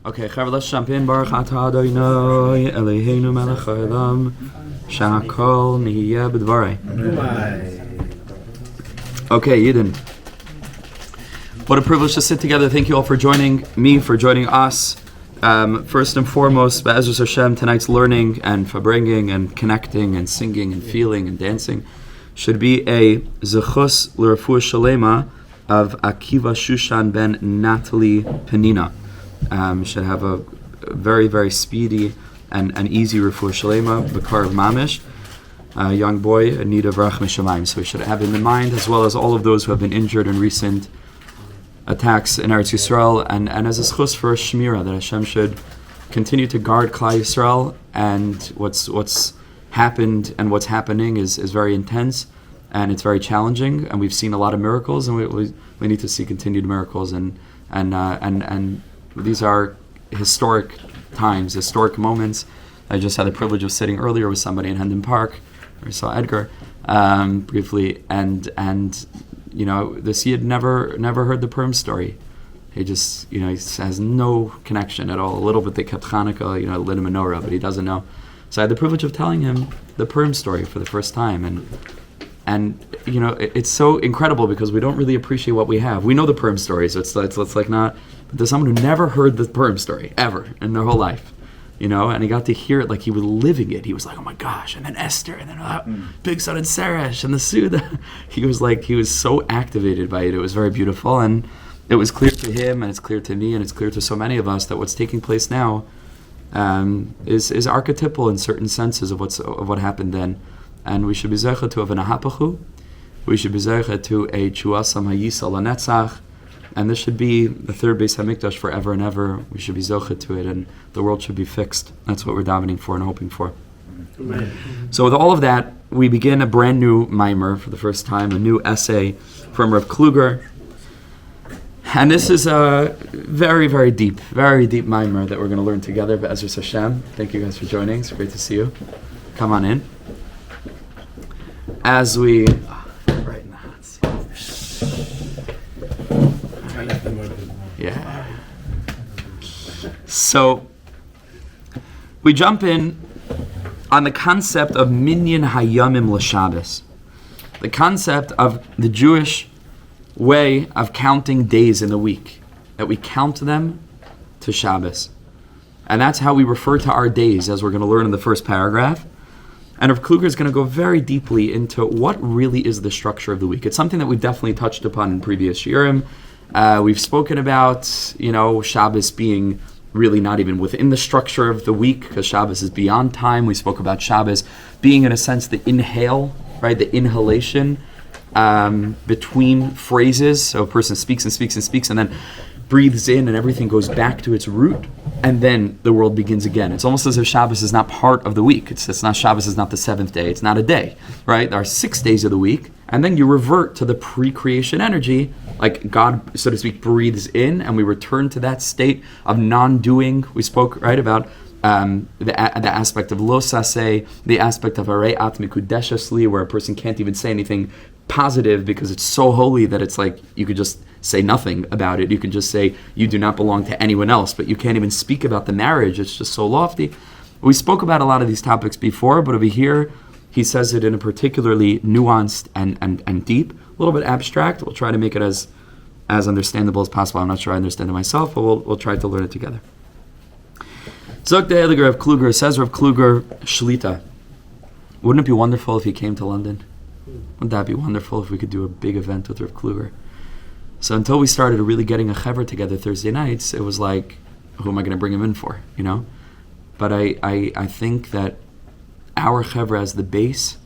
Okay, Chaver, let's jump in. Baruch atah Adonai Eloheinu melech haolam shehakol nihiyeh b'dvarei. Okay, Yidden. What a privilege to sit together. Thank you all for joining me, for joining us. First and foremost, Be'ezus Hashem, tonight's learning and bringing and connecting and singing and feeling and dancing should be a zechus l'refuah shalema of Akiva Shushan ben Natalie Penina. Should have a very, very speedy and easy refuah shalema, Bakar of Mamish, a young boy in need of Rachmei Shamayim. So we should have him in mind, as well as all of those who have been injured in recent attacks in Eretz Yisrael, and as a schus for a shmira, that Hashem should continue to guard Klal Yisrael. And what's happened and what's happening is very intense, and it's very challenging, and we've seen a lot of miracles, and we need to see continued miracles, and these are historic times, historic moments. I just had the privilege of sitting earlier with somebody in Hendon Park, where I saw Edgar briefly, and you know, this Yid never heard the Purim story. He just, he has no connection at all. A little bit they kept Hanukkah, lit a menorah, but he doesn't know. So I had the privilege of telling him the Purim story for the first time, and it's so incredible because we don't really appreciate what we have. We know the Purim story, so it's like not. But there's someone who never heard the Purim story ever in their whole life, and he got to hear it like he was living it. He was like, oh my gosh, and then Esther, and then Big Son and Seresh, and the Suda. He was so activated by it. It was very beautiful, and it was clear to him, and it's clear to me, and it's clear to so many of us that what's taking place now is archetypal in certain senses of what happened then. And we should be zeicha to a v'nahapachu. We should be zeicha to a chuasam hayisa lanetzach. And this should be the third Beis Hamikdash forever and ever. We should be zeicha to it, and the world should be fixed. That's what we're davening for and hoping for. Amen. So with all of that, we begin a brand new maamar for the first time, a new essay from Rav Kluger. And this is a very, very deep maamar that we're going to learn together. Be'ezus Hashem. Thank you guys for joining. It's great to see you. Come on in. As we right in the hot seat. Yeah. So we jump in on the concept of minyan hayamim l'Shabbos, the concept of the Jewish way of counting days in the week, that we count them to Shabbos, and that's how we refer to our days, as we're going to learn in the first paragraph. And Rav Kluger is going to go very deeply into what really is the structure of the week. It's something that we've definitely touched upon in previous shiurim. We've spoken about, Shabbos being really not even within the structure of the week, because Shabbos is beyond time. We spoke about Shabbos being, in a sense, the inhale, right? The inhalation between phrases. So a person speaks and speaks and speaks, and then breathes in, and everything goes back to its root, and then the world begins again. It's almost as if Shabbos is not part of the week. It's not, Shabbos is not the seventh day. It's not a day, right? There are 6 days of the week, and then you revert to the pre-creation energy, like God, so to speak, breathes in, and we return to that state of non-doing. We spoke, right, about the aspect of lo saseh, the aspect of arei at mikudeshesli, where a person can't even say anything positive because it's so holy that it's like you could just say nothing about it. You can just say you do not belong to anyone else, but you can't even speak about the marriage. It's just so lofty. We spoke about a lot of these topics before, but over here he says it in a particularly nuanced and deep, a little bit abstract. We'll try to make it as understandable as possible. I'm not sure I understand it myself, but we'll try to learn it together. Zok the Heilige Rav Kluger, says Rav Kluger, shlita. Wouldn't it be wonderful if he came to London? Wouldn't that be wonderful if we could do a big event with Rav Kluger? So until we started really getting a chevra together Thursday nights, it was like, who am I going to bring him in for, But I think that our chevra as the base,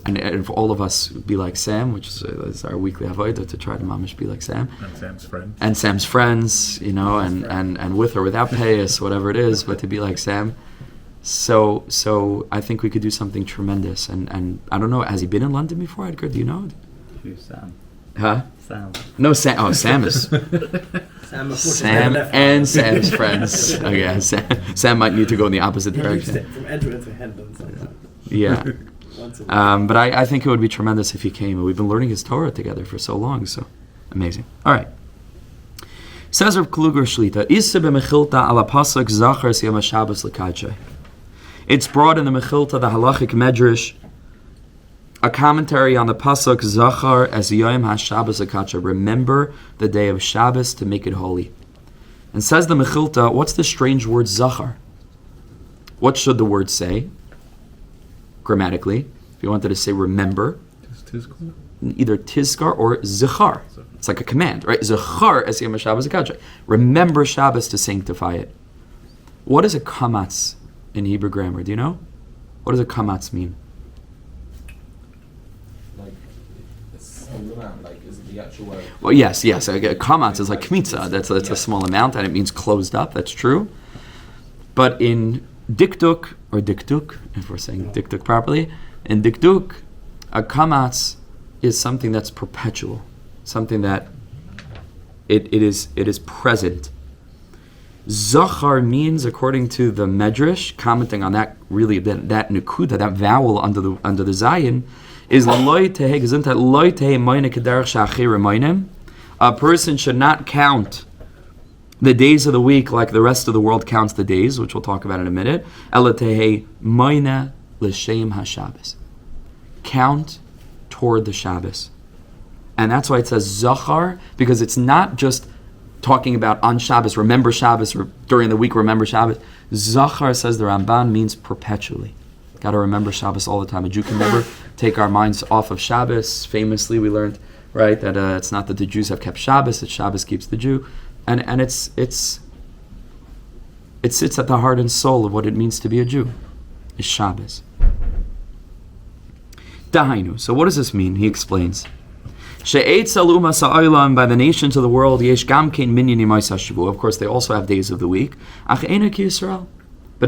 and if all of us be like Sam, which is our weekly avodah, to try to mamish be like Sam. And Sam's friends. And Sam's friends, and with or without payas, whatever it is, but to be like Sam. So I think we could do something tremendous. And I don't know, has he been in London before, Edgar? Do you know? Who's Sam? Huh? Sam. No, Sam. Oh, Sam is... Sam and Sam's friends. Okay, Sam might need to go in the opposite direction. From Edward to Hendon. Yeah. But I think it would be tremendous if he came. We've been learning his Torah together for so long, so amazing. All right. Says Rav Kluger shlita, Issa b'mechilta ala pasuk zachar siyam Shabbos l'kadshei. It's brought in the Mechilta, the halachic medrash, a commentary on the pasuk zachar as yom haShabbos l'kadshei. Remember the day of Shabbos to make it holy. And says the Mechilta, what's the strange word zachar? What should the word say? Grammatically, if you wanted to say remember, either tizkar or zichar. It's like a command, right? Zichar es yom Shabbos l'kadshei. Remember Shabbos to sanctify it. What is a kamatz in Hebrew grammar? Do you know? What does a kamatz mean? Like, it's a little amount, like, is it the actual word? Well, yes. A kamatz is like kmitza. That's a small amount, and it means closed up. That's true. But in dikduk, or dikduk, if we're saying dikduk properly, in dikduk, a kamatz is something that's perpetual, something that it is present. Zachar means, according to the Medrash, commenting on that, really that nukuda, that vowel under the zayin, is loy tehei gesundheit, loy tehei moine kederach sha'achir moinem. A person should not count the days of the week like the rest of the world counts the days, which we'll talk about in a minute. Ela tehei moine l'shem haShabbos. Count toward the Shabbos. And that's why it says Zachar, because it's not just talking about on Shabbos, remember Shabbos, or during the week, remember Shabbos. Zachar, says the Ramban, means perpetually. Got to remember Shabbos all the time. A Jew can never take our minds off of Shabbos. Famously, we learned, right, that it's not that the Jews have kept Shabbos, that Shabbos keeps the Jew. And it sits at the heart and soul of what it means to be a Jew, is Shabbos. Dahainu. So what does this mean? He explains. By the nations of the world, of course, they also have days of the week. But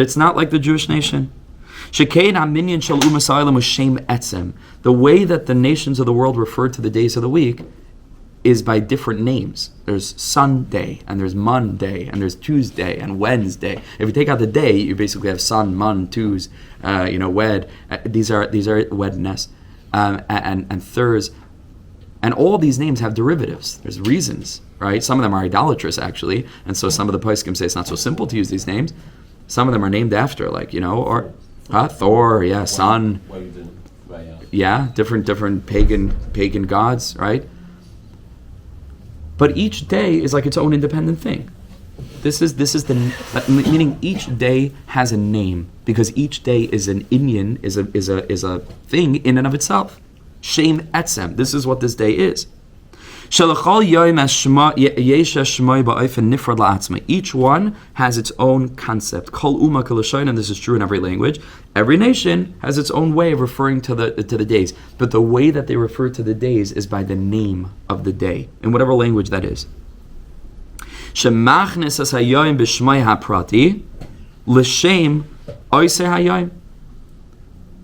it's not like the Jewish nation. The way that the nations of the world refer to the days of the week is by different names. There's Sunday, and there's Monday, and there's Tuesday, and Wednesday. If you take out the day, you basically have Sun, Mon, Tues, Wed. These are Wednes, and Thurs. And all these names have derivatives. There's reasons, right? Some of them are idolatrous, actually. And so some of the poskim say it's not so simple to use these names. Some of them are named after, like, Thor, sun. Yeah, different pagan gods, right? But each day is like its own independent thing. This is meaning each day has a name, because each day is an inyan, is a thing in and of itself. Shem etzem. This is what this day is. Each one has its own concept. And this is true in every language. Every nation has its own way of referring to the days. But the way that they refer to the days is by the name of the day, in whatever language that is.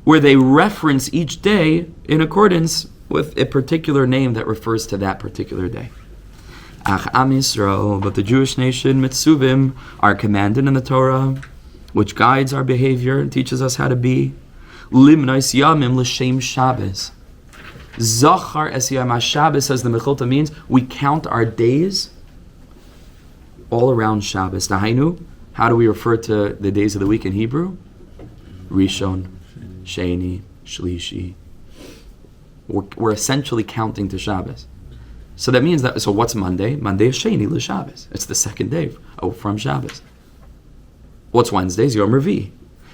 Where they reference each day in accordance with a particular name that refers to that particular day. Ach Am Yisrael, but the Jewish nation, mitzuvim, are commanded in the Torah, which guides our behavior and teaches us how to be. Limnais yamim l'shem Shabbos. Zachar es yom HaShabbos, as the Mechilta means, we count our days all around Shabbos. Dahainu, how do we refer to the days of the week in Hebrew? Rishon, Sheni, Shlishi. We're essentially counting to Shabbos. So that means that, so what's Monday? Monday is Sheni l'Shabbos. It's the second day from Shabbos. What's Wednesday? Is Yom Revi.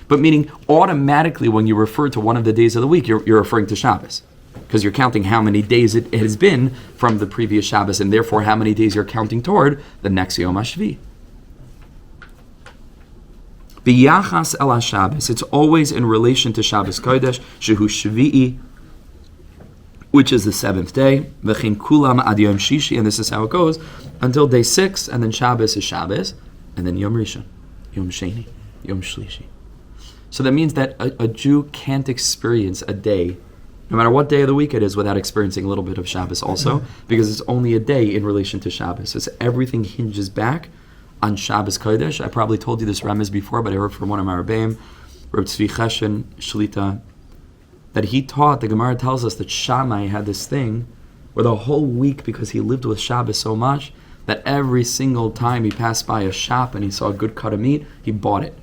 But meaning automatically when you refer to one of the days of the week, you're referring to Shabbos. Because you're counting how many days it has been from the previous Shabbos, and therefore how many days you're counting toward the next Yom HaShvi. B'yachas el HaShabbos, it's always in relation to Shabbos Kodesh, Shehu Shvi'i, which is the seventh day, V'chein kulam ad Yom Shishi, and this is how it goes, until day 6, and then Shabbos is Shabbos, and then Yom Rishon, Yom Sheni, Yom Shlishi. So that means that a Jew can't experience a day, no matter what day of the week it is, without experiencing a little bit of Shabbos also, because it's only a day in relation to Shabbos. So everything hinges back on Shabbos Kodesh. I probably told you this remez before, but I heard from one of my Rebbeim, Reb Tzvi Cheshen, Shlita, that he taught, the Gemara tells us that Shammai had this thing where the whole week, because he lived with Shabbos so much, that every single time he passed by a shop and he saw a good cut of meat, he bought it.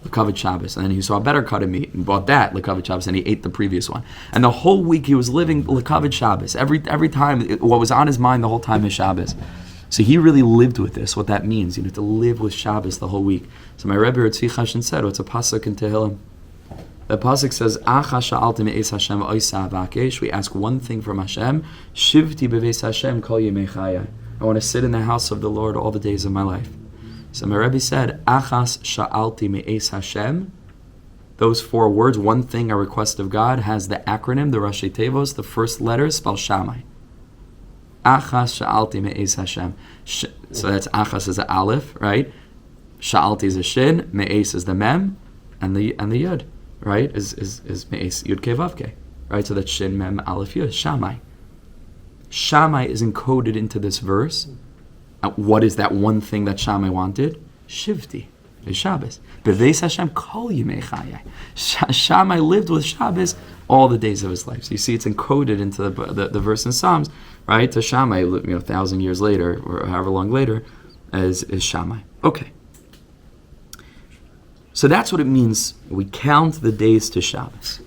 L'kavod Shabbos. And then he saw a better cut of meat and bought that L'kavod Shabbos, and he ate the previous one. And the whole week he was living L'kavod Shabbos. Every time, what was on his mind the whole time is Shabbos. So he really lived with this, what that means, to live with Shabbos the whole week. So my Rebbe Tzvi Chashin said, it's a pasuk in Tehillim. The pasuk says, "Acha sha'alti me'es Hashem v'oisa avakesh." We ask one thing from Hashem: Shivti beveis Hashem kol yemei chayai. I want to sit in the house of the Lord all the days of my life. So my Rebbe said, "Achas sha'alti me'es Hashem." Those 4 words, one thing, a request of God, has the acronym, the Rashi Tevos, the first letter, spell Shammai. Achas sha'alti me'es Hashem. So that's Achas is an Aleph, right? Sha'alti is a Shin, Me'es is the Mem, and the Yud, right? Is Me'es Yud Kei Vav Kei, right? So that's Shin, Mem, Aleph, Yud, Shammai. Shammai is encoded into this verse. What is that one thing that Shammai wanted? Shivti, is Shabbos. Beveis Hashem kol yimei chayai. Shammai lived with Shabbos all the days of his life. So you see, it's encoded into the verse in Psalms, right? To Shammai, 1,000 years later, or however long later, is Shammai. Okay. So that's what it means. We count the days to Shabbos.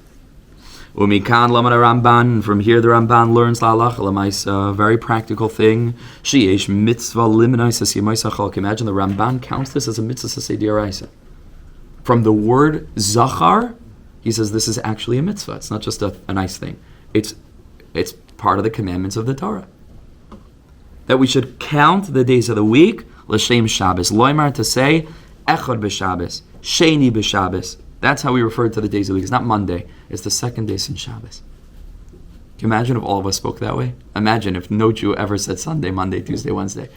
Umikan lamar Ramban. From here, the Ramban learns la'alacha l'maisa, a very practical thing. Sheyesh mitzvah limnais as yemaisa chalk. Imagine the Ramban counts this as a mitzvah sasei d'oraisa. From the word zachar, he says this is actually a mitzvah. It's not just a nice thing. It's part of the commandments of the Torah. That we should count the days of the week l'shem Shabbos. Loimar, to say echad b'Shabbos, sheni b'Shabbos. That's how we refer to the days of the week. It's not Monday. It's the second day since Shabbos. Can you imagine if all of us spoke that way? Imagine if no Jew ever said Sunday, Monday, Tuesday, Wednesday.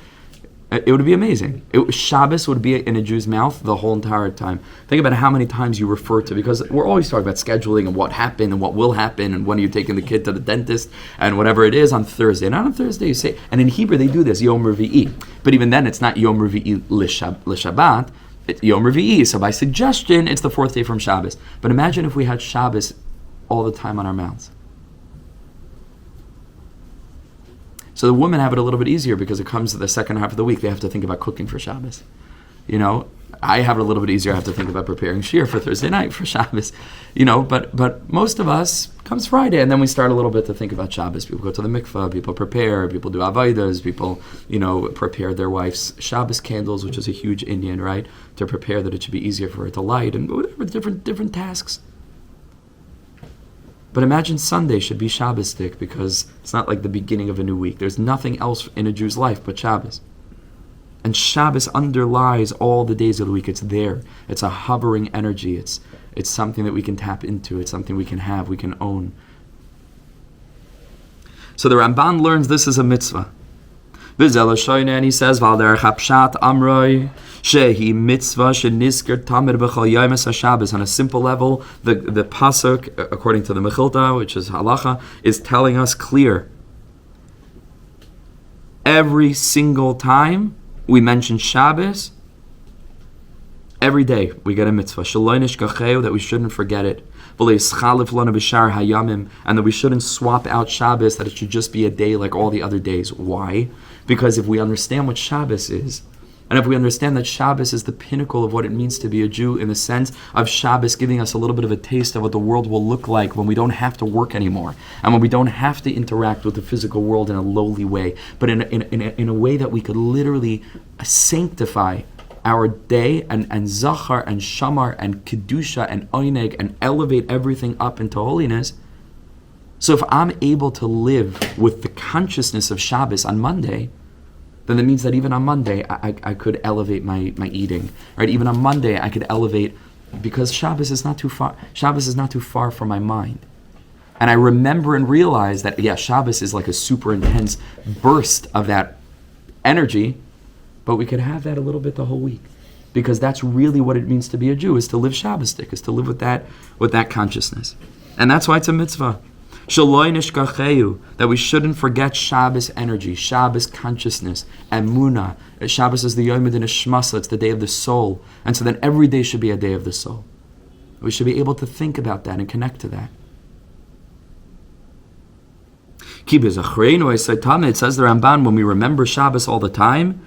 It would be amazing. Shabbos would be in a Jew's mouth the whole entire time. Think about how many times you refer to, because we're always talking about scheduling and what happened and what will happen and when are you taking the kid to the dentist and whatever it is on Thursday. Not on Thursday, you say, and in Hebrew they do this, Yom Revi'i. But even then it's not Yom Revi'i l'Shabbat. It's Yom Revi'i, so by suggestion, it's the 4th day from Shabbos. But imagine if we had Shabbos all the time on our mouths. So the women have it a little bit easier because it comes to the second half of the week. They have to think about cooking for Shabbos. I have it a little bit easier. I have to think about preparing shiur for Thursday night for Shabbos. But most of us, comes Friday, and then we start a little bit to think about Shabbos. People go to the mikvah, people prepare, people do avaidas, people, prepare their wife's Shabbos candles, which is a huge Indian, right? To prepare that it should be easier for her to light, and whatever, different tasks. But imagine Sunday should be Shabbos-tic, because it's not like the beginning of a new week. There's nothing else in a Jew's life but Shabbos. And Shabbos underlies all the days of the week. It's there. It's a hovering energy. It's something that we can tap into. It's something we can have, we can own. So the Ramban learns this is a mitzvah. And he says, Shehi mitzvah shenisker tamid b'chol yomes haShabbos. On a simple level, the pasuk, according to the Mechilta, which is halacha, is telling us clear. Every single time we mention Shabbos, every day we get a mitzvah. That we shouldn't forget it. And that we shouldn't swap out Shabbos, that it should just be a day like all the other days. Why? Because if we understand what Shabbos is, and if we understand that Shabbos is the pinnacle of what it means to be a Jew, in the sense of Shabbos giving us a little bit of a taste of what the world will look like when we don't have to work anymore, and when we don't have to interact with the physical world in a lowly way, but in a way that we could literally sanctify our day and zachar and shamar and kedusha and oineg and elevate everything up into holiness. So if I'm able to live with the consciousness of Shabbos on Monday, then that means that even on Monday I could elevate my eating. Right? Even on Monday I could elevate, because Shabbos is not too far. Shabbos is not too far from my mind. And I remember and realize that Shabbos is like a super intense burst of that energy, but we could have that a little bit the whole week. Because that's really what it means to be a Jew, is to live Shabbos-tic, is to live with that consciousness. And that's why it's a mitzvah. That we shouldn't forget Shabbos energy, Shabbos consciousness, Emunah. Shabbos is the Yom Din Shmasa, it's the day of the soul. And so then every day should be a day of the soul. We should be able to think about that and connect to that. It says the Ramban, when we remember Shabbos all the time,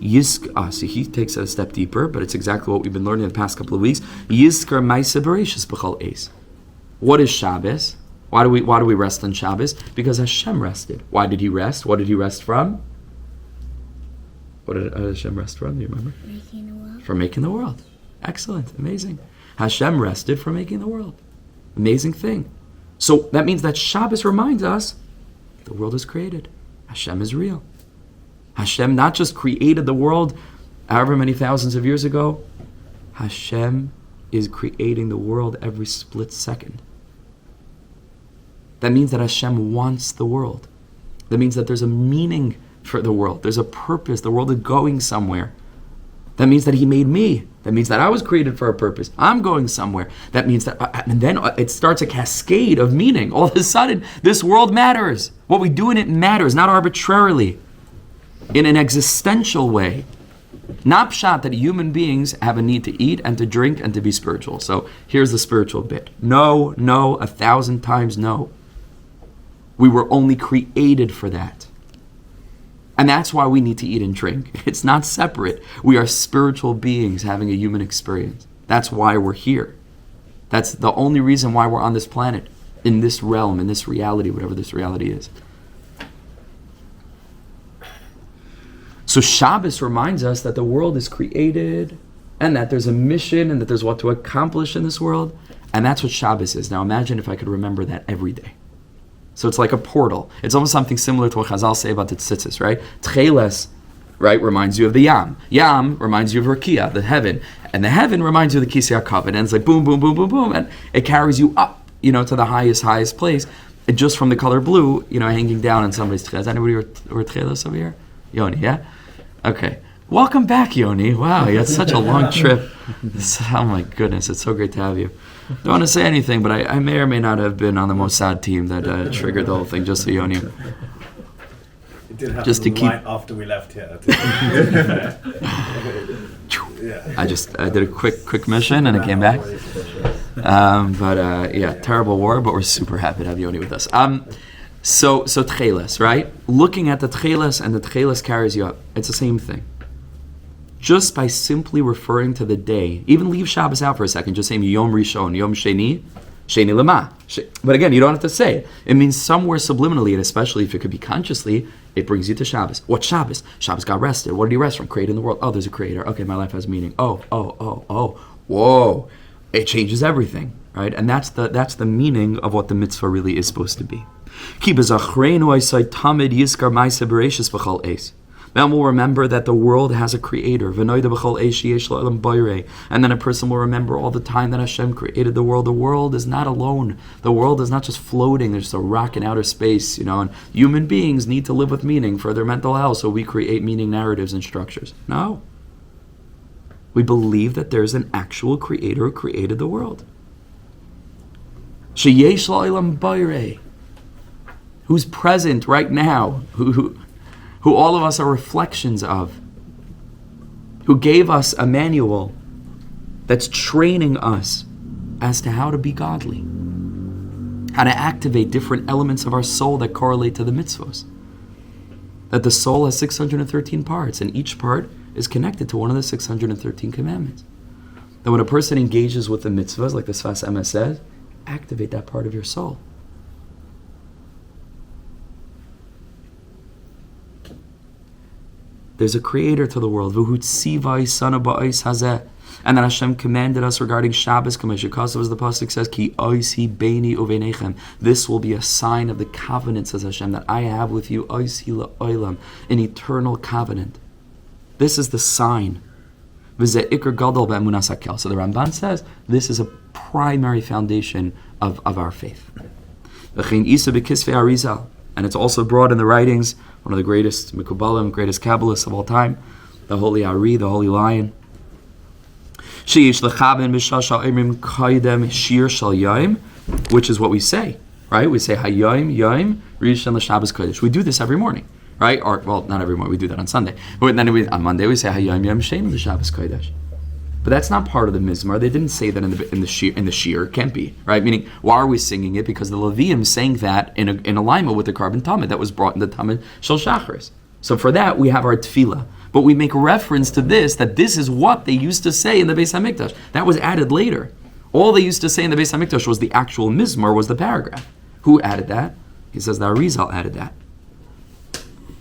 so he takes it a step deeper, but it's exactly what we've been learning in the past couple of weeks. Yizkar ma'aseh bereishis b'chol eis. What is Shabbos? Why do we rest on Shabbos? Because Hashem rested. Why did he rest? What did he rest from? What did Hashem rest from? Do you remember? Making the world. From making the world. Excellent. Amazing. Hashem rested from making the world. Amazing thing. So that means that Shabbos reminds us the world is created. Hashem is real. Hashem not just created the world however many thousands of years ago. Hashem is creating the world every split second. That means that Hashem wants the world. That means that there's a meaning for the world. There's a purpose. The world is going somewhere. That means that he made me. That means that I was created for a purpose. I'm going somewhere. That means that, and then it starts a cascade of meaning. All of a sudden, this world matters. What we do in it matters, not arbitrarily, in an existential way. Not pshat that human beings have a need to eat and to drink and to be spiritual. So here's the spiritual bit. No, 1,000 times no. We were only created for that. And that's why we need to eat and drink. It's not separate. We are spiritual beings having a human experience. That's why we're here. That's the only reason why we're on this planet, in this realm, in this reality, whatever this reality is. So Shabbos reminds us that the world is created and that there's a mission and that there's what to accomplish in this world. And that's what Shabbos is. Now imagine if I could remember that every day. So it's like a portal. It's almost something similar to what Chazal say about the tzitzis, right? Tcheles, right, reminds you of the Yam. Yam reminds you of Rakia, the heaven. And the heaven reminds you of the Kisei HaKavod. And it's like boom, boom, boom, boom, boom. And it carries you up, to the highest place. And just from the color blue, hanging down in somebody's tcheles. Anybody were tcheles over here? Yoni, yeah? Okay. Welcome back, Yoni. Wow, you had such a long trip. Oh my goodness, it's so great to have you. Don't want to say anything, but I may or may not have been on the Mossad team that triggered the whole thing, just so Yoni. It did happen Just to keep right after we left here. Yeah. I did a quick mission and it came back. Terrible war, but we're super happy to have Yoni with us. So tcheles, right? Looking at the tcheles, and the tcheles carries you up. It's the same thing. Just by simply referring to the day, even leave Shabbos out for a second, just saying Yom Rishon, Yom Sheni, Sheni Lema. But again, you don't have to say it. It means somewhere subliminally, and especially if it could be consciously, it brings you to Shabbos. What Shabbos? Shabbos got rested. What did he rest from? Creating the world. Oh, there's a creator. Okay, my life has meaning. Oh. Whoa. It changes everything, right? And that's the meaning of what the mitzvah really is supposed to be. Then we'll remember that the world has a creator. And then a person will remember all the time that Hashem created the world. The world is not alone. The world is not just floating. There's just a rock in outer space, and human beings need to live with meaning for their mental health, so we create meaning narratives and structures. No. We believe that there's an actual creator who created the world. Who's present right now, who all of us are reflections of, who gave us a manual that's training us as to how to be godly, how to activate different elements of our soul that correlate to the mitzvahs. That the soul has 613 parts, and each part is connected to one of the 613 commandments. That when a person engages with the mitzvahs, like the Sfas Emes says, activate that part of your soul. There's a creator to the world. And then Hashem commanded us regarding Shabbos, as the pasuk says, Ki oisi beini uveinechem. This will be a sign of the covenant, says Hashem, that I have with you, oisi la'olam, an eternal covenant. This is the sign. So the Ramban says this is a primary foundation of our faith. And it's also brought in the writings, one of the greatest Mikubalim, greatest Kabbalists of all time, the Holy Ari, the Holy Lion. Which is what we say, right? We say Hayom Yom Rishon LaShabbos Kodesh. We do this every morning, right? Or, well, not every morning, we do that on Sunday. But then on Monday we say Hayom Yom Sheni LaShabbos Kodesh. But that's not part of the mizmar. They didn't say that in the shiur. It can't be, right? Meaning, why are we singing it? Because the Leviim sang that in alignment with the carbon tamid that was brought in the tamid shel shacharis. So for that, we have our tefillah. But we make reference to this, that this is what they used to say in the Beis HaMikdash. That was added later. All they used to say in the Beis HaMikdash was the actual mizmar, was the paragraph. Who added that? He says the Arizal added that.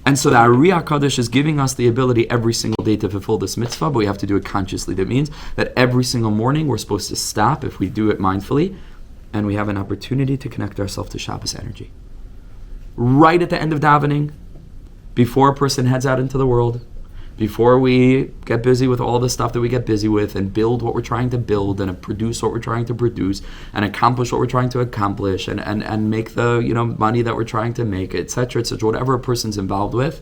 And so the Ari HaKadosh is giving us the ability every single day to fulfill this mitzvah, but we have to do it consciously. That means that every single morning we're supposed to stop, if we do it mindfully, and we have an opportunity to connect ourselves to Shabbos energy. Right at the end of davening, before a person heads out into the world, before we get busy with all the stuff that we get busy with and build what we're trying to build and produce what we're trying to produce and accomplish what we're trying to accomplish and make the money that we're trying to make, etc., etc., whatever a person's involved with,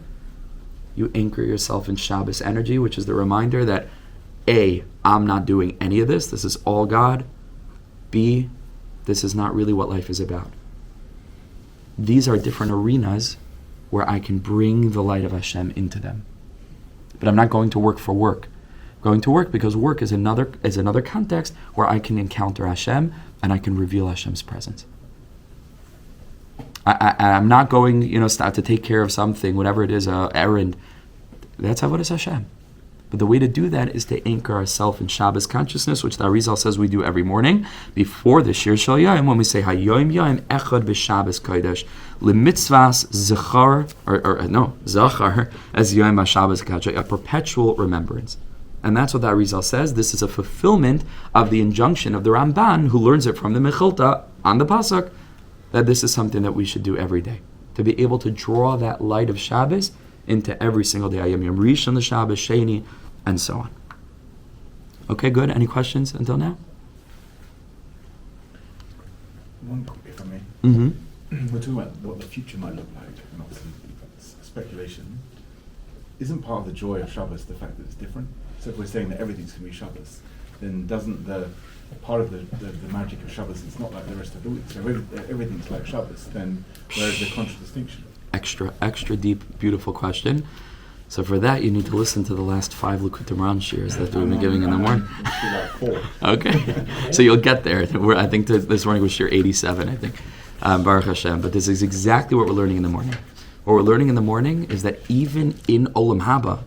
you anchor yourself in Shabbos energy, which is the reminder that A, I'm not doing any of this. This is all God. B, this is not really what life is about. These are different arenas where I can bring the light of Hashem into them. But I'm not going to work for work. I'm going to work because work is another context where I can encounter Hashem and I can reveal Hashem's presence. I'm not going, start to take care of something, whatever it is, an errand. That's avodas Hashem. But the way to do that is to anchor ourselves in Shabbos consciousness, which the Arizal says we do every morning before the Shir Shal Yom, when we say Hayoim Yom Echad B'Shabbos Kodesh Limitzvas Zachar Zachar as Yom HaShabbos Kodesh, a perpetual remembrance. And that's what the Arizal says. This is a fulfillment of the injunction of the Ramban, who learns it from the Mechilta on the Pasuk, that this is something that we should do every day, to be able to draw that light of Shabbos into every single day. Ayam Yom Rishon the Shabbos, Sheni, and so on. Okay, good. Any questions until now? One quick, if I may. Mm-hmm. We're talking about what the future might look like, and obviously that's speculation. Isn't part of the joy of Shabbos the fact that it's different? So if we're saying that everything's going to be Shabbos, then doesn't the part of the magic of Shabbos, it's not like the rest of the week, so everything's like Shabbos, then where is the contradistinction? Extra deep, beautiful question. So for that, you need to listen to the last 5 Likutim Ran shiurs that we've been giving in the morning. Okay, so you'll get there. I think this morning was shiur 87, I think. Baruch Hashem. But this is exactly what we're learning in the morning. What we're learning in the morning is that even in Olam Haba,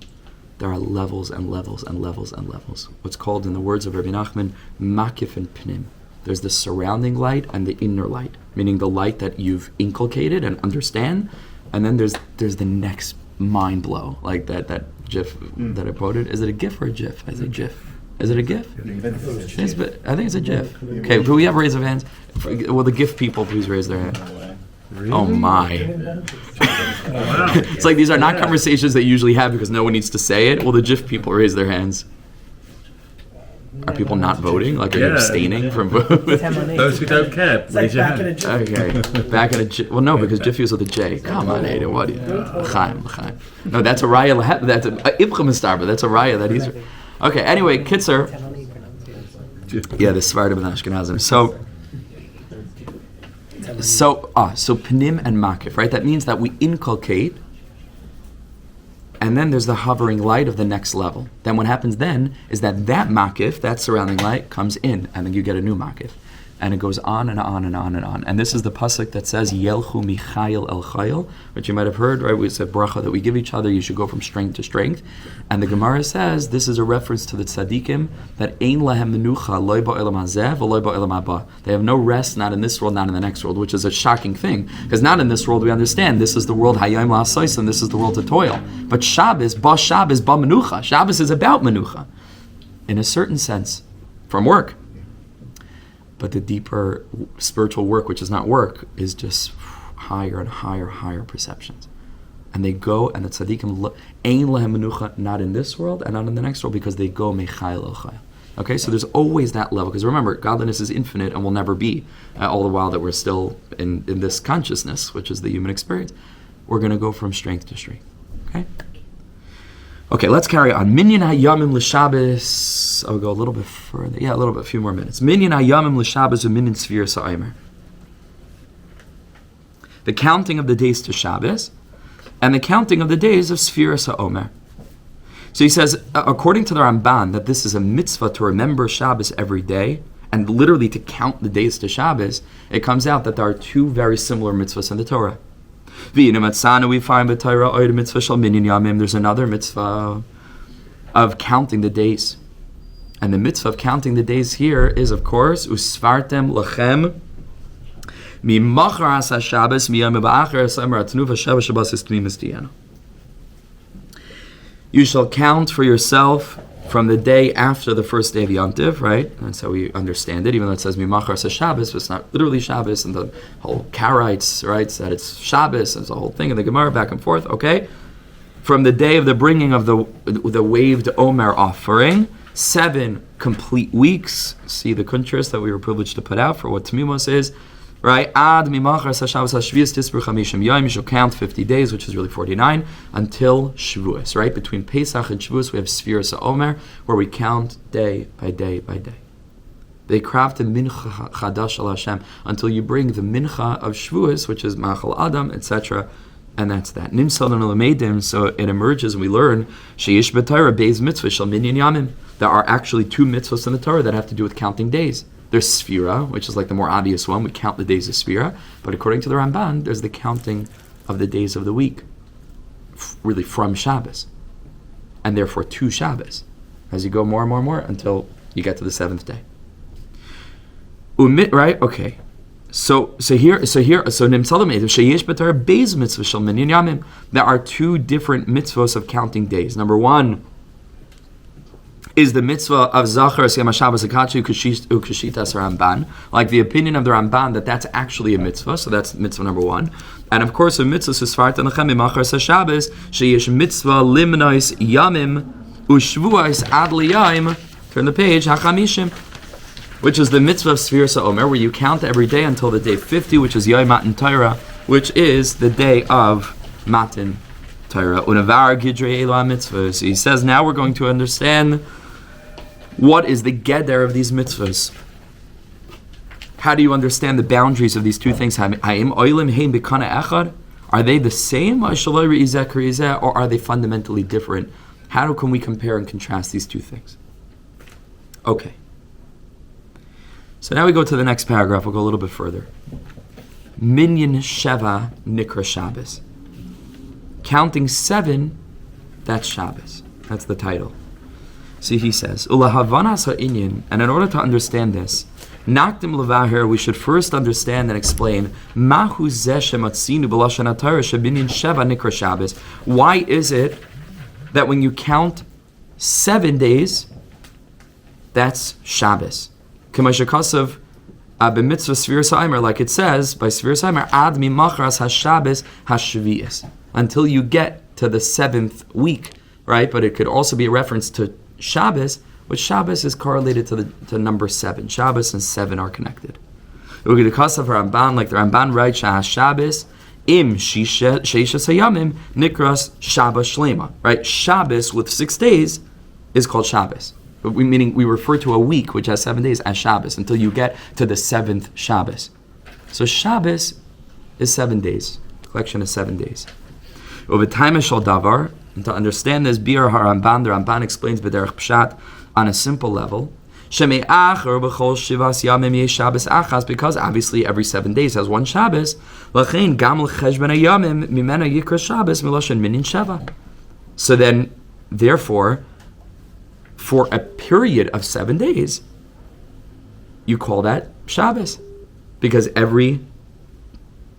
there are levels and levels and levels and levels. What's called, in the words of Rabbi Nachman, makif and pnim. There's the surrounding light and the inner light, meaning the light that you've inculcated and understand, and then there's the next mind blow, like that GIF that I quoted. Is it a GIF or a GIF? Is it a GIF? Is it a GIF? I think it's a GIF. Okay, do we have raise of hands? Will the GIF people please raise their hand? Really? Oh my. It's like these are not conversations that you usually have because no one needs to say it. Will the GIF people raise their hands? Are people not voting? Like, are you abstaining from voting? Those who don't care, raise your hand. Okay, back in a J. Well, no, because Jiffy is with a J. Come on, Ada, what do you? L'chaim. No, that's a raya. That's a Ibcham Mistar, but that's a raya that he's. Okay, anyway, Kitzer. Yeah, the Sephardim and Ashkenazim. So Pnim and Makif, right? That means that we inculcate. And then there's the hovering light of the next level. Then what happens then is that makif, that surrounding light, comes in, and then you get a new makif. And it goes on and on and on and on. And this is the pasuk that says, Yelchu michayil el chayil, which you might have heard, right? We said bracha that we give each other, you should go from strength to strength. And the Gemara says, this is a reference to the tzaddikim, that ein lahem menucha loy ba'olam hazeh v'loy ba'olam haba. They have no rest, not in this world, not in the next world, which is a shocking thing. Because not in this world we understand, this is the world hayom la'asos, and this is the world to toil. But Shabbos, ba menucha. Shabbos is about menucha. In a certain sense, from work. But the deeper spiritual work, which is not work, is just higher and higher perceptions. And they go, and the tzaddikim, ein lehem menucha, not in this world and not in the next world, because they go mechayil el chayil. Okay, so there's always that level. Because remember, godliness is infinite and will never be, all the while that we're still in this consciousness, which is the human experience. We're going to go from strength to strength. Okay, let's carry on. Minyan hayamim l'Shabbos. I'll go a little bit further. Yeah, a few more minutes. Minyan hayamim l'Shabbos u'minyan sfira sa'omer. The counting of the days to Shabbos and the counting of the days of sfira sa'omer. So he says, according to the Ramban, that this is a mitzvah to remember Shabbos every day, and literally to count the days to Shabbos. It comes out that there are two very similar mitzvahs in the Torah. We find the Torah mitzvah shel minyan yamim. There's another mitzvah of counting the days, and the mitzvah of counting the days here is, of course, usvartem lachem mimachar asa Shabbos miyam ba'achar samer atnuva Shabbos Shabbos is tnimis diana. You shall count for yourself from the day after the first day of Yom Tov, right? That's how we understand it, even though it says Mimachar says Shabbos, but it's not literally Shabbos, and the whole Karaites writes that it's Shabbos, and it's a whole thing in the Gemara back and forth, okay? From the day of the bringing of the waved Omer offering, 7 complete weeks. See the kuntras that we were privileged to put out for what Tmimos is, right? Ad Mimachar says Shabbos HaShvius Tisper Chamishim Yom. You shall count 50 days, which is really 49, until Shavuos, right? Between Pesach and Shavuos, we have Sfiras HaOmer, where we count day by day by day. They crafted Mincha Chadash al Hashem until you bring the Mincha of Shavuos, which is Machal Adam, etc., and that's that. Nimsalon Elamedim, so it emerges and we learn Sheish B'Torah Beis Mitzvah Shal Minyan Yamim. There are actually 2 mitzvahs in the Torah that have to do with counting days. There's Sfira, which is like the more obvious one. We count the days of Sfira. But according to the Ramban, there's the counting of the days of the week, really from Shabbos. And therefore 2 Shabbos, as you go more and more and more until you get to the 7th day. Right? Okay. So Nimtzalam Edim Sheyesh B'Torah Beis Mitzvah Shel Minyan Yamim. There are 2 different mitzvahs of counting days. Number 1 is the mitzvah of Zachar Siyam Shabbos Akachi Ukashitas Ramban, like the opinion of the Ramban that that's actually a mitzvah. So that's mitzvah number 1. And of course, a mitzvah Susfart Anachem Mimachar Shabbos Sheyesh Mitzvah Limnois Yamim Ushvuais Ad Liyayim. Turn the page Hachamishim, which is the mitzvah of Sfiras HaOmer, where you count every day until the day 50, which is Yom Matan Torah, which is the day of Matan Torah. Unavar Gidrei Ela Mitzvahs. He says now we're going to understand what is the geder of these mitzvahs. How do you understand the boundaries of these 2 things? Are they the same, or are they fundamentally different? How can we compare and contrast these 2 things? Okay. So now we go to the next paragraph. We'll go a little bit further. Minyan Sheva Nikra Shabbos. Counting 7, that's Shabbos. That's the title. See, he says, Ulahavanas ha'inyan, and in order to understand this, Nakdim Levahir, we should first understand and explain Mahu zeh shematzinu b'lashon haTorah sheminyan Sheva Nikra Shabbos. Why is it that when you count 7 days, that's Shabbos? Kamashakasav b'mitzvah Sfiras HaOmer, like it says by Sfiras HaOmer, Ad mimachras haShabbos haShvius, until you get to the 7th week, right? But it could also be a reference to Shabbos, which Shabbos is correlated to number 7. Shabbos and 7 are connected. Ukidikasav Ramban, like the Ramban writes, Shabbos im sheisha hayamim nikras Shabbos shlema, right? Shabbos with 6 days is called Shabbos. But meaning we refer to a week which has 7 days as Shabbos until you get to the 7th Shabbos. So Shabbos is 7 days. Collection of 7 days. Over time shal davar, and to understand this, the Ramban explains b'derech pshat on a simple level. Because obviously every 7 days has 1 Shabbos. So then, therefore, for a period of 7 days, you call that Shabbos. Because every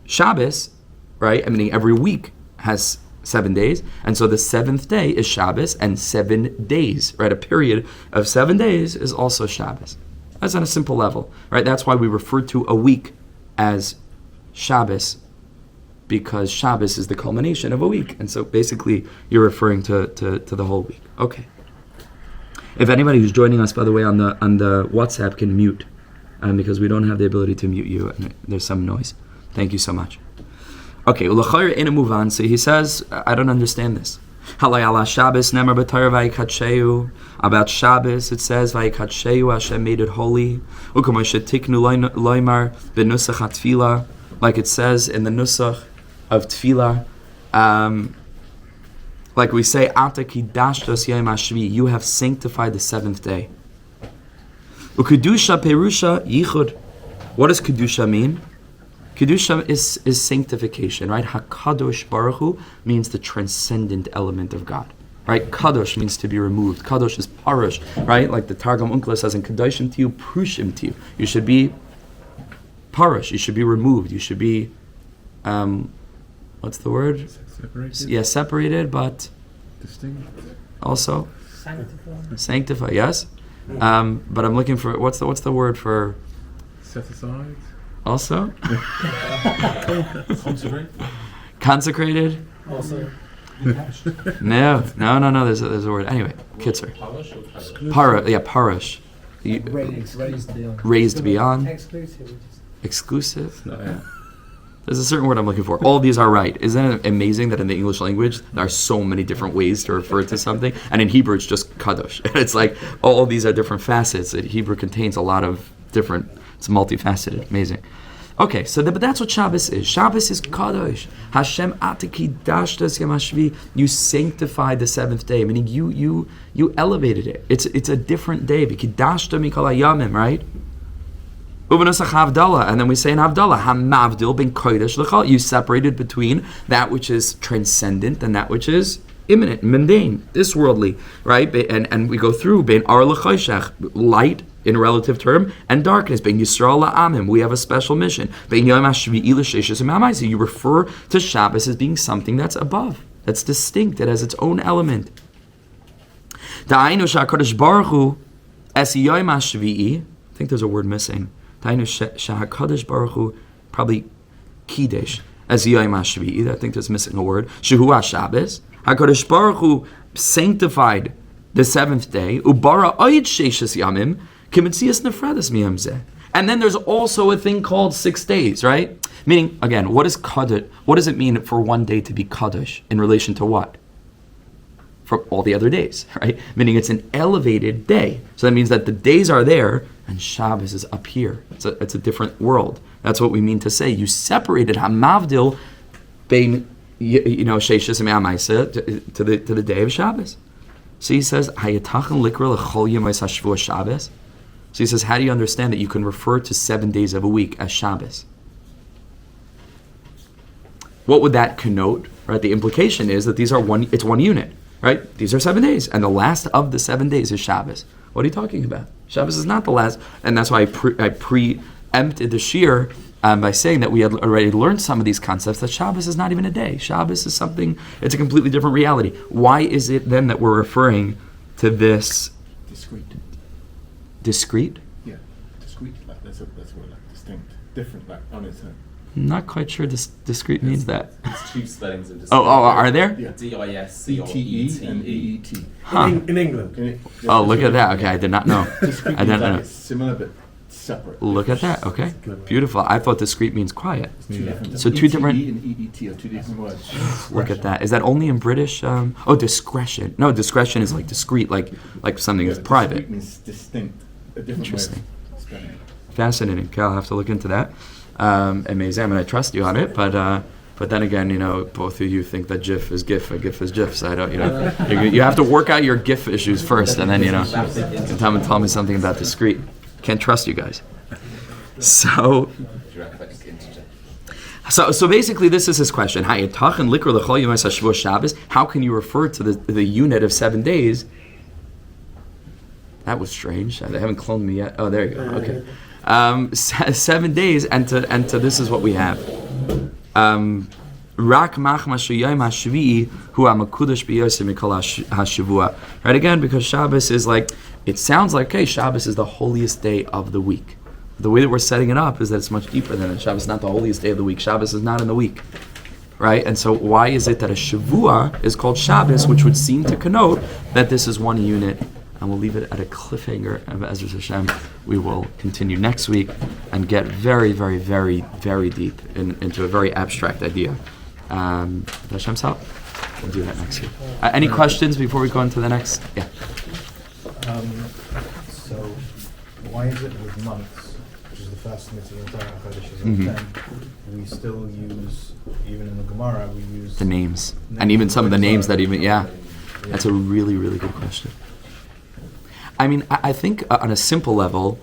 Shabbos, right, meaning every week has 7 days, and so the 7th day is Shabbos, and 7 days, right, a period of 7 days is also Shabbos. That's on a simple level, right? That's why we refer to a week as Shabbos, because Shabbos is the culmination of a week, and so basically you're referring to the whole week. Okay. If anybody who's joining us, by the way, on the WhatsApp can mute, because we don't have the ability to mute you, and there's some noise. Thank you so much. Okay, so he says, I don't understand this. About Shabbos, it says, Hashem made it holy. Like it says in the nusach of tefillah, Like we say, Ata kidashtos yom hashvi, you have sanctified the seventh day. Ukedusha perusha yichud. What does kedusha mean? Kedusha is sanctification, right? Hakadosh Baruch Hu means the transcendent element of God, right? Kadosh means to be removed. Kadosh is parush, right? Like the Targum Unkla says, in Kadoshim to you, prushim to you. You should be parush. You should be removed. You should be, what's the word? Separated? Yeah, separated, but Distinct? also sanctify. Yes, but I'm looking for what's the word for Set aside? also Consecrate. consecrated. No. There's a word. Anyway, kitzer. Polish or polish? Parush. Raised beyond. Exclusive. There's a certain word I'm looking for. All these are right. Isn't it amazing that in the English language there are so many different ways to refer to something? And in Hebrew it's just kadosh. It's like all these are different facets. Hebrew contains a lot of different. It's multifaceted. Amazing. Okay, but that's what Shabbos is. Shabbos is kadosh. Hashem atiki dashtas yom hashvi. You sanctified the seventh day, meaning you elevated it. It's a different day. B'kidashta mikol hayamim, right? And then we say in Havdalah, Hamavdil ben kodesh l'chol. You separated between that which is transcendent and that which is imminent, mundane, this worldly, right? And we go through ben ar l'choshech, light in a relative term, and darkness. Ben Yisrael la'amim, we have a special mission. Ben yom hashvi'i l'sheishes ha'mamayis. You refer to Shabbos as being something that's above, that's distinct, it has its own element. Da'ainu sha'kadosh baruch hu es yom hashvi'i. I think there's a word missing. Da'ainu sha'kadosh baruch hu, probably kidesh, as yom hashvi'i. I think there's missing a word. Shehu ha'Shabbos. HaKadosh Baruch Hu sanctified the seventh day. Ubara ayid sheishes yamim kimitzias nefredes miyam zeh. And then there's also a thing called 6 days, right? Meaning, again, what is kadosh? What does it mean for one day to be kadosh in relation to what? For all the other days, right? Meaning it's an elevated day. So that means that the days are there and Shabbos is up here. It's a different world. That's what we mean to say. You separated Hamavdil bein Sheishas Me'amaisa to the day of Shabbos. So he says, Hayatachan likra l'chol yomos hashvua Shabbos. So he says, how do you understand that you can refer to 7 days of a week as Shabbos? What would that connote? Right? The implication is that it's one unit, right? These are 7 days, and the last of the 7 days is Shabbos. What are you talking about? Shabbos is not the last, and that's why I preempted the shiur by saying that we had already learned some of these concepts, that Shabbos is not even a day. Shabbos is something, it's a completely different reality. Why is it then that we're referring to this? Discrete? Yeah, discrete. That's a word, like distinct, different, like on its own. I'm not quite sure discrete means that. There's two spellings of discrete. Oh, are there? Yeah. D-I-S-C or E-T-E and E-E-T. Huh. In England. Oh, look at that. Okay, I did not know. Discrete I didn't means like know. it's similar but separate. Look at that. Okay, beautiful. I thought discrete means quiet. Two different. So two different- E-T-E and E-E-T are two different words. Look at that. Is that only in British? Discretion. No, discretion is like discreet, like something that's private. Discrete means distinct. A different Interesting. way of spelling it. Fascinating. Okay, I'll have to look into that and may examine. I trust you on it, but then again, both of you think that GIF is GIF and GIF is GIF. So I don't, you have to work out your GIF issues first, and then come and tell me something about discrete. Can't trust you guys. So basically, this is his question. How can you refer to the unit of 7 days? That was strange. They haven't cloned me yet. Oh, there you go. Okay. 7 days, and to this is what we have. Right, again, because Shabbos is like, it sounds like, okay, Shabbos is the holiest day of the week. The way that we're setting it up is that it's much deeper than it. Shabbos is not the holiest day of the week. Shabbos is not in the week. Right? And so why is it that a Shavua is called Shabbos, which would seem to connote that this is one unit? And we'll leave it at a cliffhanger of Ezra Hashem. We will continue next week and get very, very, very, very deep into a very abstract idea. Hashem's help. We'll do that next week. Any questions before we go into the next? Yeah. So, why is it with months is the first mitzvah in Torah, Chodesh is Mhm. 10, we still use, even in the Gemara, we use The names. And even some of the names that even, yeah. That's a really, really good question. I mean, I think on a simple level,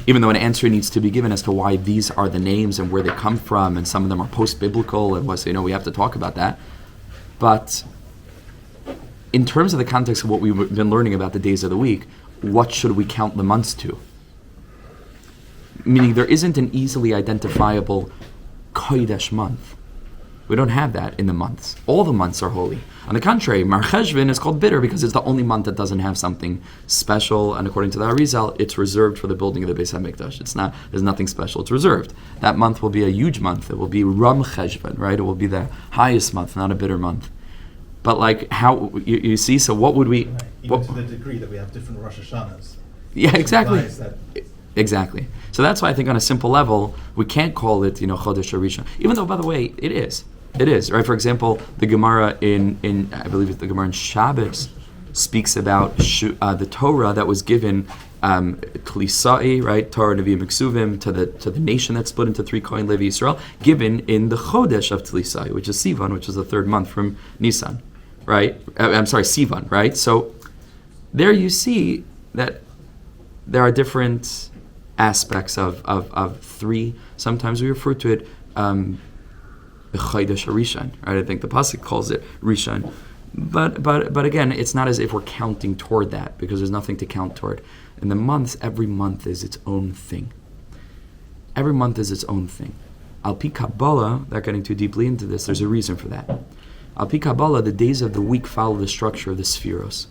even though an answer needs to be given as to why these are the names and where they come from, and some of them are post-biblical, and we have to talk about that. But in terms of the context of what we've been learning about the days of the week, what should we count the months to? Meaning there isn't an easily identifiable Kodesh month. We don't have that in the months. All the months are holy. On the contrary, Mar Cheshvan is called bitter because it's the only month that doesn't have something special, and according to the Arizal, it's reserved for the building of the Beis HaMikdash. There's nothing special, it's reserved. That month will be a huge month. It will be Ram Cheshvan, right? It will be the highest month, not a bitter month. But like how, you see, so what would we... Right. Even to the degree that we have different Rosh Hashanahs. Yeah, exactly. Implies that Exactly. So that's why I think on a simple level, we can't call it, Chodesh Rishon. Even though, by the way, it is. It is, right? For example, the Gemara in I believe it's the Gemara in Shabbos, speaks about the Torah that was given Tlisai, right? Torah Nevi'im Miksuvim to the nation that split into three Kohen Levi Yisrael, given in the Chodesh of Tlisai, which is Sivan, which is the third month from Nisan, right? I'm sorry, Sivan, right? So there you see that there are different aspects of three. Sometimes we refer to it the Chodesh Rishon, right? I think the pasuk calls it Rishon, but again, it's not as if we're counting toward that because there's nothing to count toward. In the months, every month is its own thing. Every month is its own thing. Al pi Kabbalah, not getting too deeply into this, there's a reason for that. Al pi Kabbalah, the days of the week follow the structure of the Spheros.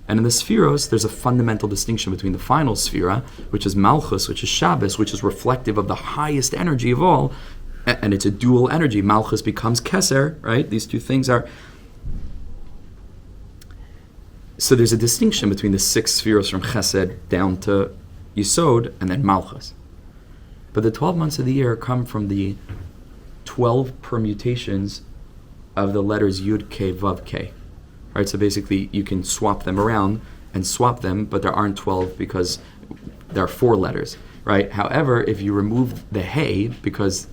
And in the Spheros, there's a fundamental distinction between the final Sphera, which is Malchus, which is Shabbos, which is reflective of the highest energy of all, and it's a dual energy. Malchus becomes Keser, right? These two things are... So there's a distinction between the 6 spheres from Chesed down to Yisod, and then Malchus. But the 12 months of the year come from the 12 permutations of the letters Yud, K, Vav, K. Right? So basically, you can swap them around and swap them, but there aren't 12 because there are 4 letters, right? However, if you remove the Hey, because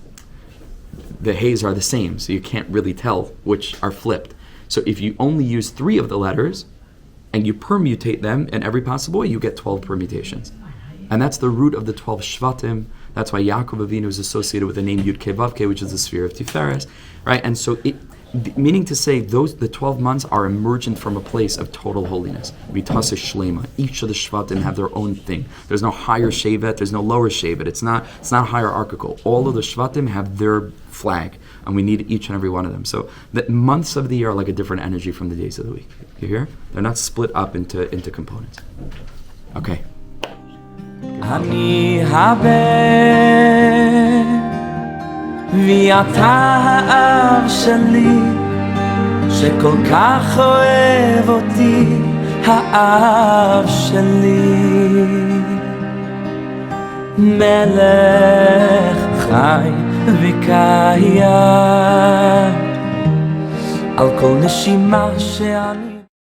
the Heys are the same, so you can't really tell which are flipped. So if you only use 3 of the letters, and you permutate them in every possible way, you get 12 permutations. And that's the root of the 12 Shvatim. That's why Yaakov Avinu is associated with the name Yud Kei Vav Kei, which is the sphere of Tiferes, right? And so meaning to say, the 12 months are emergent from a place of total holiness. Mitase Shlema. Each of the Shvatim have their own thing. There's no higher Shevet, there's no lower Shevet. It's not hierarchical. All of the Shvatim have their flag, and we need each and every one of them. So the months of the year are like a different energy from the days of the week. You hear? They're not split up into components. Okay. אני הבן ואתה האב שלי שכל כך אוהב אותי האב שלי מלך חי וקיים על כל נשימה שעל